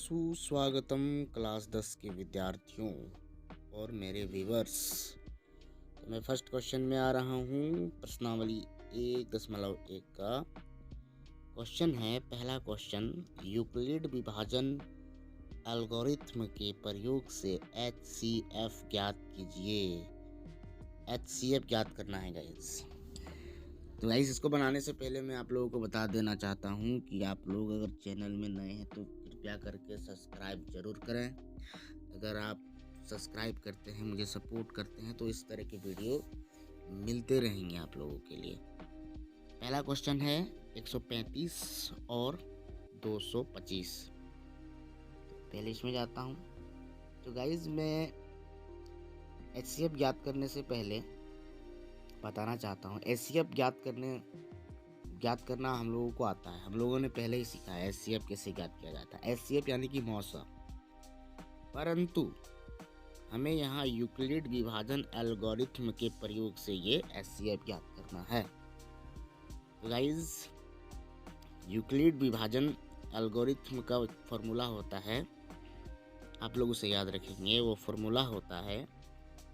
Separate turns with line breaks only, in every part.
सुस्वागतम क्लास 10 के विद्यार्थियों और मेरे व्यूवर्स। तो मैं फर्स्ट क्वेश्चन में आ रहा हूँ। प्रश्नावली 1.1 का क्वेश्चन है। पहला क्वेश्चन, यूक्लिड विभाजन एल्गोरिथ्म के प्रयोग से HCF ज्ञात कीजिए। HCF ज्ञात करना है गाइस। तो गाइस इसको बनाने से पहले मैं आप लोगों को बता देना चाहता हूँ कि आप लोग अगर चैनल में नए हैं तो कृपया करके सब्सक्राइब जरूर करें। अगर आप सब्सक्राइब करते हैं, मुझे सपोर्ट करते हैं, तो इस तरह के वीडियो मिलते रहेंगे आप लोगों के लिए। पहला क्वेश्चन है 135 और 225। पहले इसमें जाता हूँ। तो गाइस मैं HCF ज्ञात करने से पहले बताना चाहता हूँ, HCF ज्ञात करना हम लोगों को आता है। हम लोगों ने पहले ही सीखा है HCF कैसे ज्ञात किया जाता है। HCF यानी कि मौसा, परंतु हमें यहाँ यूक्लिड विभाजन एल्गोरिथ्म के प्रयोग से ये HCF ज्ञात करना है। तो गाइस यूक्लिड विभाजन एल्गोरिथ्म का फॉर्मूला होता है, आप लोग उसे याद रखेंगे। वो फॉर्मूला होता है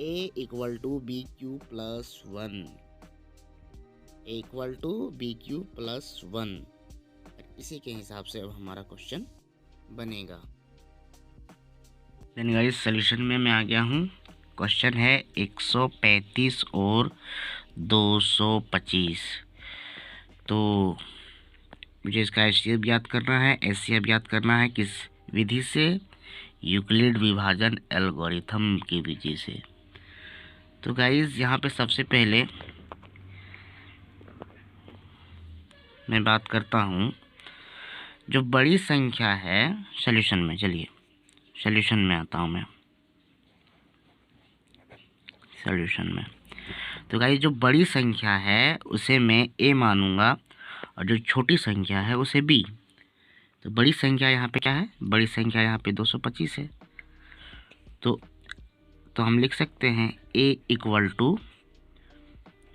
A = BQ + 1। A = BQ + 1। इसी के हिसाब से अब हमारा क्वेश्चन बनेगा। देन गाइस सॉल्यूशन में मैं आ गया हूँ। क्वेश्चन है 135 और 225। तो मुझे इसका HCF ज्ञात करना है। HCF ज्ञात करना है किस विधि से? यूक्लिड विभाजन एल्गोरिथम की विधि से। तो गाइस यहाँ पे सबसे पहले मैं बात करता हूँ, जो बड़ी संख्या है सॉल्यूशन में। चलिए सॉल्यूशन में आता हूँ मैं। सॉल्यूशन में तो गाइस जो बड़ी संख्या है उसे मैं A मानूंगा और जो छोटी संख्या है उसे B। तो बड़ी संख्या यहाँ पे क्या है? बड़ी संख्या यहाँ पे 225 है। तो हम लिख सकते हैं A =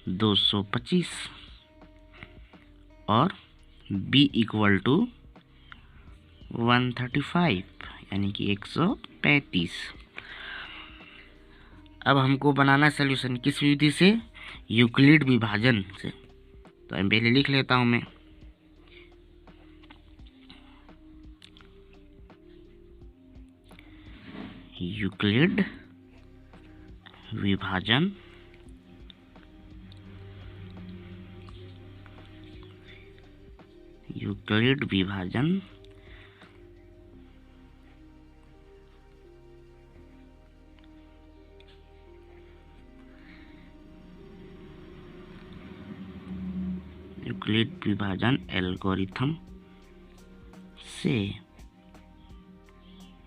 225 और B = 135 यानी कि 135। अब हमको बनाना सॉल्यूशन किस विधि से? यूक्लिड विभाजन से। तो मैं पहले लिख लेता हूं मैं। यूक्लिड विभाजन यूक्लिड विभाजन यूक्लिड विभाजन एल्गोरिथम से।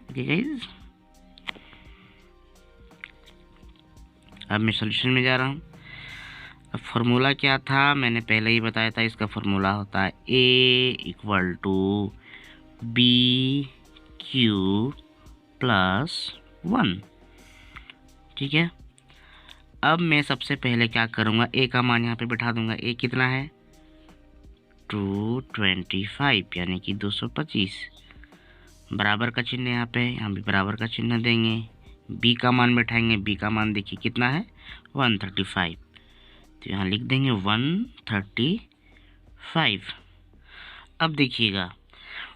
ओके गाइस, अब मैं सॉल्यूशन में जा रहा हूँ। अब फॉर्मूला क्या था? मैंने पहले ही बताया था। इसका फॉर्मूला होता है A = BQ + 1। ठीक है। अब मैं सबसे पहले क्या करूँगा, A का मान यहाँ पे बिठा दूंगा। A कितना है? 225 यानी कि 225। बराबर का चिन्ह यहाँ पे, यहाँ भी बराबर का चिन्ह देंगे। B का मान बैठाएंगे। B का मान देखिए कितना है? 135। तो यहाँ लिख देंगे 135। अब देखिएगा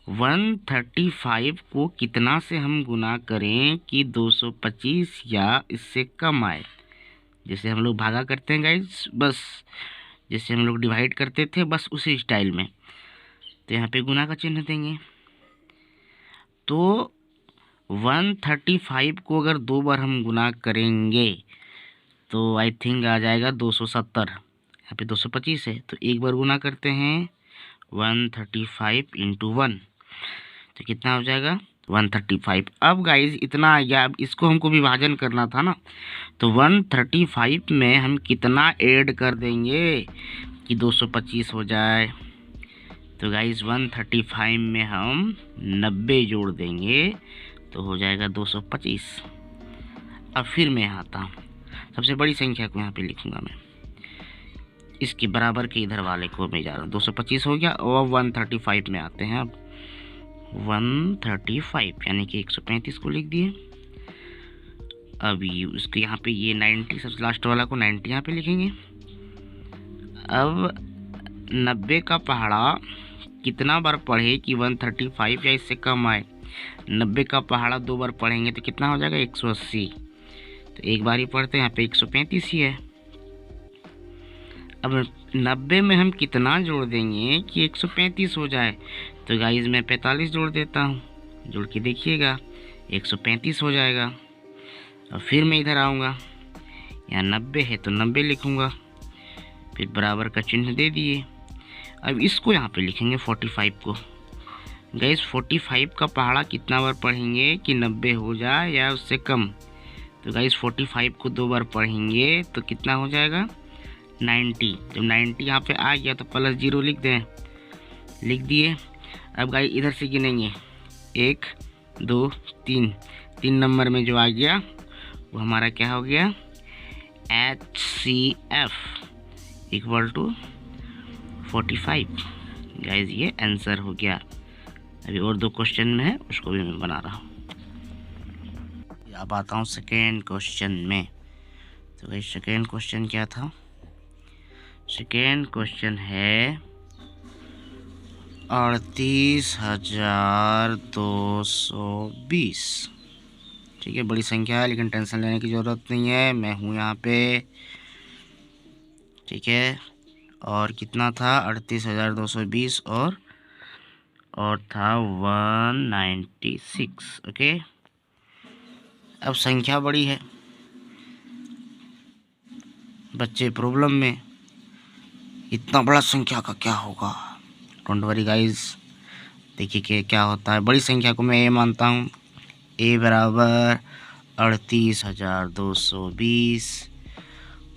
135 को कितना से हम गुना करें कि 225 या इससे कम आए। जैसे हम लोग भागा करते हैं गाइस, बस जैसे हम लोग डिवाइड करते थे, बस उसी स्टाइल में। तो यहाँ पे गुना का चिन्ह देंगे। तो 135 को अगर 2 बार हम गुना करेंगे तो आई थिंक आ जाएगा 270। यहाँ पे 225 है तो एक बार गुना करते हैं 135 × 1, तो कितना हो जाएगा? 135। अब गाइज इतना आ गया। अब इसको हमको विभाजन करना था ना, तो 135 में हम कितना ऐड कर देंगे कि 225 हो जाए? तो गाइज 135 में हम 90 जोड़ देंगे तो हो जाएगा 225। अब फिर मैं आता हूँ, सबसे बड़ी संख्या को यहाँ पे लिखूंगा मैं। इसके बराबर के इधर वाले को मैं जा रहा हूँ। 225 हो गया और 135 में आते हैं। अब 135 यानी कि 135 को लिख दिए। अब उसके यहाँ पे ये 90 सबसे लास्ट वाला को 90 यहाँ पे लिखेंगे। अब 90 का पहाड़ा कितना बार पढ़े कि 135 या इससे कम आए। 90 का पहाड़ा 2 बार पढ़ेंगे तो कितना हो जाएगा 180। तो एक बार ही पढ़ते हैं, यहाँ पे 135 ही है। अब 90 में हम कितना जोड़ देंगे कि 135 हो जाए। तो गाइस मैं 45 जोड़ देता हूँ, जोड़ के देखिएगा 135 हो जाएगा। और फिर मैं इधर आऊँगा, यहाँ 90 है तो 90 लिखूँगा, फिर बराबर का चिन्ह दे दिए। अब इसको यहाँ पे लिखेंगे 45 को। गाइस 45 का पहाड़ा कितना बार पढ़ेंगे कि 90 हो जाए या उससे कम। तो गाइस 45 को 2 बार पढ़ेंगे तो कितना हो जाएगा 90। जब 90 यहाँ पे आ गया तो +0 लिख दें, लिख दिए। अब गाइस इधर से गिनेंगे 1 2 3, 3 नंबर में जो आ गया वो हमारा क्या हो गया HCF = 45। गाइस ये आंसर हो गया। अभी और 2 क्वेश्चन में है, उसको भी मैं बना रहा हूँ। अब आता हूँ सेकेंड क्वेश्चन में। तो गाइस सेकेंड क्वेश्चन क्या था? सेकेंड क्वेश्चन है 38,220। ठीक है, बड़ी संख्या है लेकिन टेंशन लेने की ज़रूरत नहीं है, मैं हूँ यहाँ पे। ठीक है, और कितना था 38,220 और था 196। ओके, अब संख्या बड़ी है, बच्चे प्रॉब्लम में, इतना बड़ा संख्या का क्या होगा। डोंट वरी गाइस, देखिए कि क्या होता है। बड़ी संख्या को मैं ए मानता हूँ, ए बराबर 38,220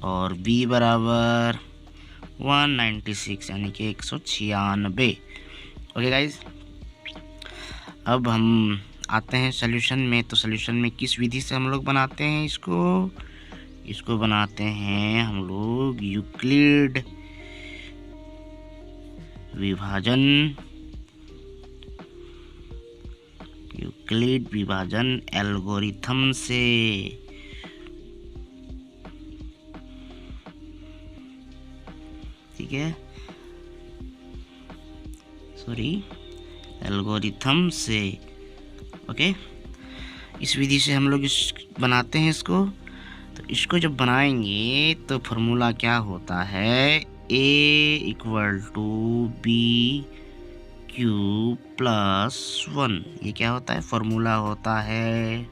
और बी बराबर 196 यानी कि 196। ओके गाइज, अब हम आते हैं सॉल्यूशन में। तो सॉल्यूशन में किस विधि से हम लोग बनाते हैं इसको बनाते हैं हम लोग यूक्लिड विभाजन एल्गोरिथम से। ठीक है, एल्गोरिथम से। ओके, इस विधि से हम लोग बनाते हैं इसको। तो इसको जब बनाएंगे तो फॉर्मूला क्या होता है, A = BQ + 1। ये क्या होता है, फॉर्मूला होता है।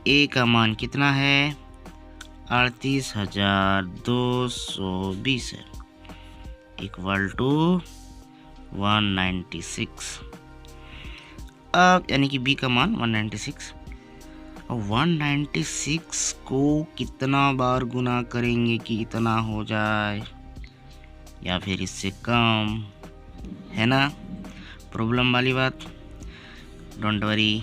A का मान कितना है 38,220 है, = 196। अब यानी कि B का मान 196। अब 196 को कितना बार गुना करेंगे कि इतना हो जाए या फिर इससे कम, है ना प्रॉब्लम वाली बात। डोंट वरी,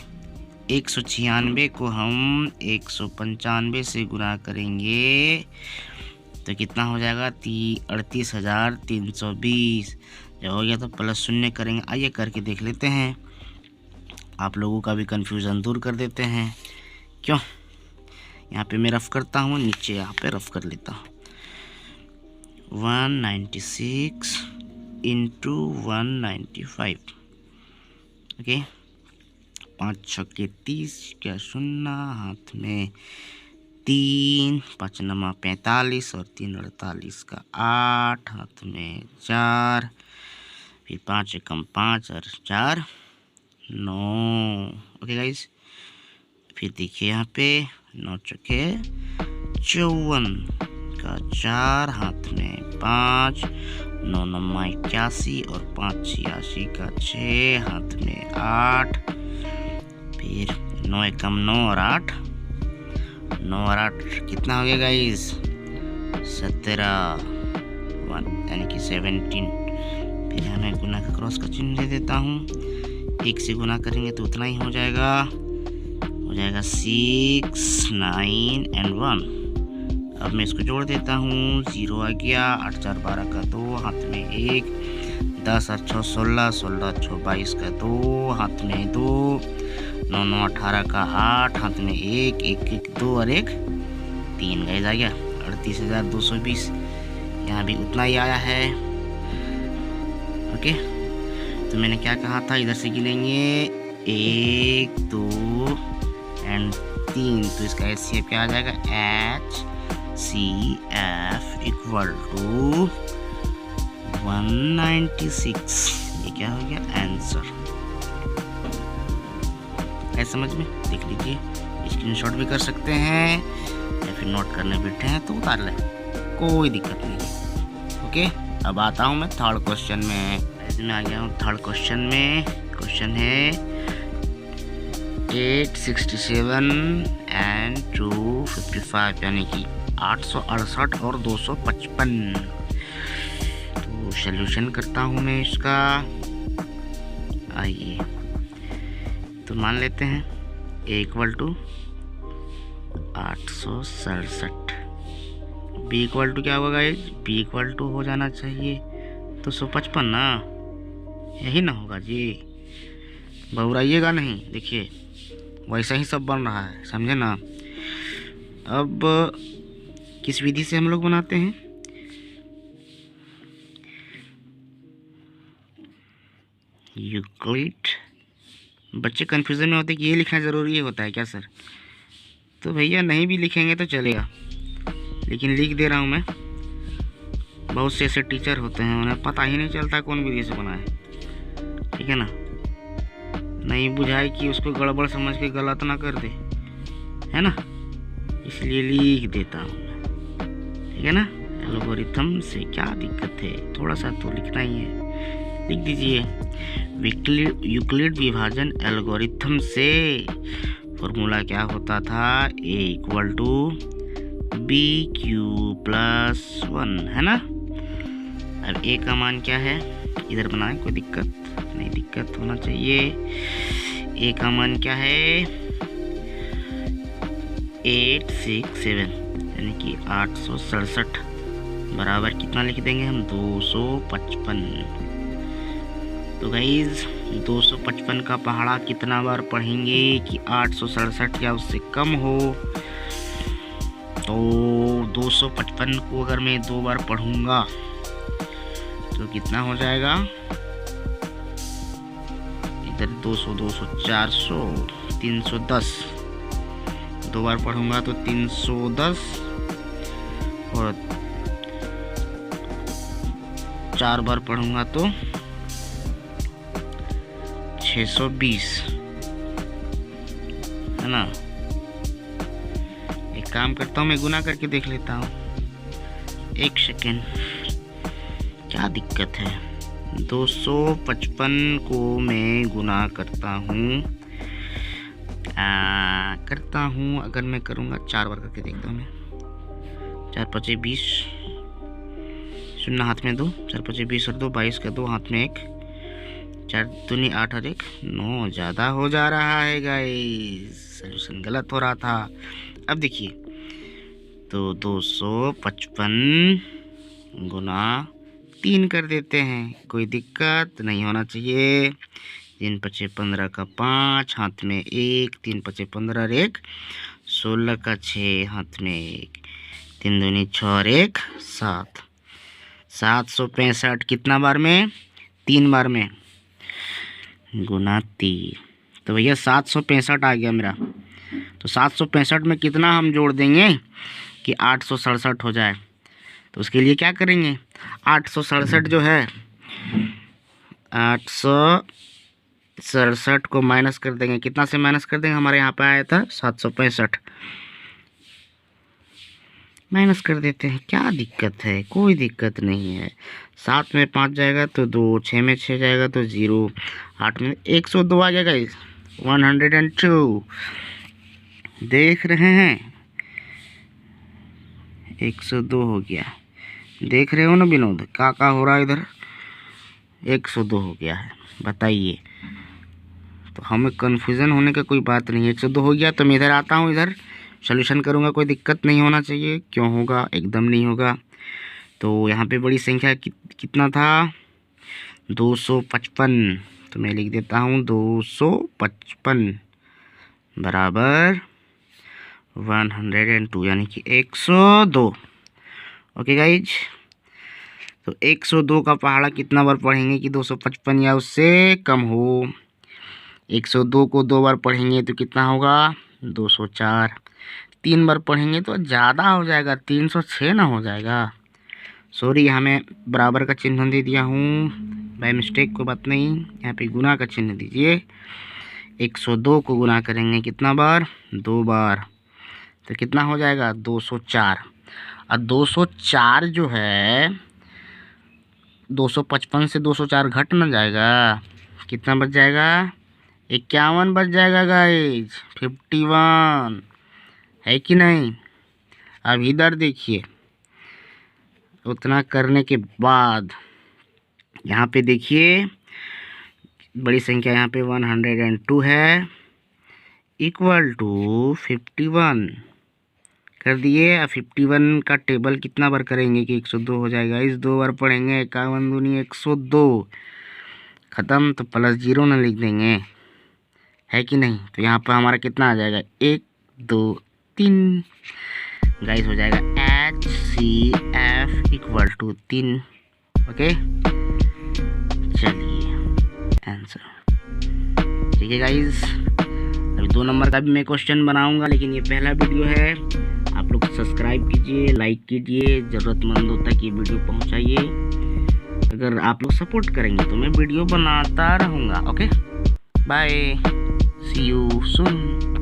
196 को हम 195 से गुना करेंगे तो कितना हो जाएगा 38,320। जब हो गया तो +0 करेंगे। आइए करके देख लेते हैं, आप लोगों का भी कन्फ्यूज़न दूर कर देते हैं। क्यों, यहाँ पे मैं रफ करता हूँ, नीचे यहाँ पे रफ कर लेता हूँ। 196 × 195। ओके, 5 छक्के 30 क्या 0, हाथ में 3, 5 9 45 और 3 48 का 8, हाथ में 4, फिर 5 एकम 5 और 4 9। ओके गाइस, फिर देखिए यहाँ पे 9 छक्के 54 का 4, हाथ में 5, 9 9 81 और 5 86 का 6, हाथ में 8, फिर 9 एकम 9 और 8, 9 और 8 कितना हो गया गाइस 17, 1 यानी कि 17। फिर यहाँ मैं गुना का क्रॉस का चिन्ह दे देता हूँ। 1 से गुना करेंगे तो उतना ही हो जाएगा 6 9 और 1। अब मैं इसको जोड़ देता हूँ, 0 आ गया, 8 4 12 का 2, हाथ में 1, 10 और 6 16, 16 6 22 का 2, हाथ में 2, 9 9 18 का 8, हाथ में 1 1 1 2 और 1 3 गाइस आ गया 38,220। यहाँ भी उतना ही आया है। ओके, तो मैंने क्या कहा था, इधर से गिनेंगे 1 2 एंड 3, तो इसका HCF क्या आ जाएगा, HCF इक्वल टू 196। ये क्या हो गया आंसर। है समझ में, देख लीजिए, स्क्रीनशॉट भी कर सकते हैं या फिर नोट करने बैठे हैं तो उतार लें, कोई दिक्कत नहीं है। ओके, अब आता हूँ मैं थर्ड क्वेश्चन में। ऐसे में आ गया हूँ थर्ड क्वेश्चन में। क्वेश्चन है 867 एंड 255, यानी कि 868 और 255। तो सॉल्यूशन करता हूँ मैं इसका। आइए, तो मान लेते हैं A equal to 867, B equal to क्या होगा गाइस, B इक्वल टू हो जाना चाहिए 255 ना, यही ना होगा जी, घबराइएगा नहीं। देखिए वैसा ही सब बन रहा है, समझे ना। अब किस विधि से हम लोग बनाते हैं, यूक्लिड। बच्चे कन्फ्यूज़न में होते हैं कि ये लिखना ज़रूरी होता है क्या सर, तो भैया नहीं भी लिखेंगे तो चलेगा, लेकिन लिख दे रहा हूँ मैं। बहुत से ऐसे टीचर होते हैं उन्हें पता ही नहीं चलता कौन विधि से बनाए, ठीक है ना, नहीं बुझाए कि उसको गड़बड़ समझ के गलत ना कर दे, है ना, इसलिए लिख देता हूँ मैं, ठीक है ना। एल्गोरिथम से क्या दिक्कत है, थोड़ा सा तो लिखना ही है, लिख दीजिए। यूक्लिड विभाजन एल्गोरिथम से फॉर्मूला क्या होता था, A equal to BQ plus 1, है ना। अब A का मान क्या है, इधर बनाए, कोई दिक्कत नहीं, दिक्कत होना चाहिए। A का मान क्या है 867, यानी कि 867 बराबर कितना लिख देंगे हम, 255। तो गाइज 255 का पहाड़ा कितना बार पढ़ेंगे कि 867 या उससे कम हो, तो 255 को अगर मैं 2 बार पढ़ूंगा तो कितना हो जाएगा, इधर 200 200 400 310, 2 बार पढ़ूंगा तो 310 और 4 बार पढ़ूंगा तो 620, है ना। एक काम करता हूँ, मैं गुना करके देख लेता हूँ, 1 सेकेंड, क्या दिक्कत है। 255 को मैं गुना करता हूँ, अगर मैं करूँगा 4 बार करके देखता हूँ मैं। 4 5 20, 0 हाथ में 2, 4 5 20 और 2 22 का 2, हाथ में 1, 4 दूनी 8 और 1 9, ज़्यादा हो जा रहा है गाइस, सॉल्यूशन गलत हो रहा था। अब देखिए, तो 255 गुना 3 कर देते हैं, कोई दिक्कत नहीं होना चाहिए। 3 5 15 का 5, हाथ में 1, 3 5 15 और 1 16 का 6, हाथ में 1, 3 दूनी 6 और 1 7, 765 कितना बार में, 3 बार में, गुना 3, तो भैया 765 आ गया मेरा। तो 765 में कितना हम जोड़ देंगे कि 867 हो जाए, तो उसके लिए क्या करेंगे, 867 जो है 867 को माइनस कर देंगे, कितना से माइनस कर देंगे, हमारे यहाँ पे आया था 765, माइनस कर देते हैं, क्या दिक्कत है, कोई दिक्कत नहीं है। 7 में 5 जाएगा तो 2, 6 में 6 जाएगा तो 0, 8 में 102 आ जाएगा, 102, देख रहे हैं 102 हो गया, देख रहे हो ना विनोद, क्या हो रहा है इधर, 102 हो गया है, बताइए। तो हमें कन्फ्यूज़न होने का कोई बात नहीं है, 102 हो गया तो मैं इधर आता हूँ, इधर सॉल्यूशन करूँगा, कोई दिक्कत नहीं होना चाहिए। क्यों होगा, एकदम नहीं होगा। तो यहाँ पे बड़ी संख्या कितना था, 255, तो मैं लिख देता हूँ 255 बराबर 102 यानी कि 102। ओके गाइज, तो 102 का पहाड़ा कितना बार पढ़ेंगे कि 255 या उससे कम हो। 102 को 2 बार पढ़ेंगे तो कितना होगा 204। 3 बार पढ़ेंगे तो ज़्यादा हो जाएगा, 306 ना हो जाएगा। सॉरी, यहाँ मैं बराबर का चिन्ह दे दिया हूँ बाय मिस्टेक, कोई बात नहीं। यहाँ पे गुना का चिन्ह दीजिए। 102 को गुना करेंगे कितना बार 2 बार, तो कितना हो जाएगा 204। और 204 जो है 255 से 204 घट ना जाएगा, कितना बच जाएगा 51 बच जाएगा गाइज, 51 है कि नहीं। अब इधर देखिए, उतना करने के बाद यहाँ पे देखिए बड़ी संख्या यहाँ पे 102 है, इक्वल टू 51 कर दिए। अब 51 का टेबल कितना बार करेंगे कि 102 हो जाएगा। इस 2 बार पढ़ेंगे, 51 दूनी 102 ख़त्म, तो प्लस 0 ना लिख देंगे, है कि नहीं। तो यहाँ पर हमारा कितना आ जाएगा 1 2 3 गाइस, हो जाएगा HCF इक्वल टू 3। ओके, चलिए आंसर ठीक है गाइस। अभी 2 नंबर का भी मैं क्वेश्चन बनाऊंगा, लेकिन ये पहला वीडियो है। आप लोग सब्सक्राइब कीजिए, लाइक कीजिए, ज़रूरतमंदों तक ये वीडियो पहुंचाइए। अगर आप लोग सपोर्ट करेंगे तो मैं वीडियो बनाता रहूँगा। Okay, bye, see you soon.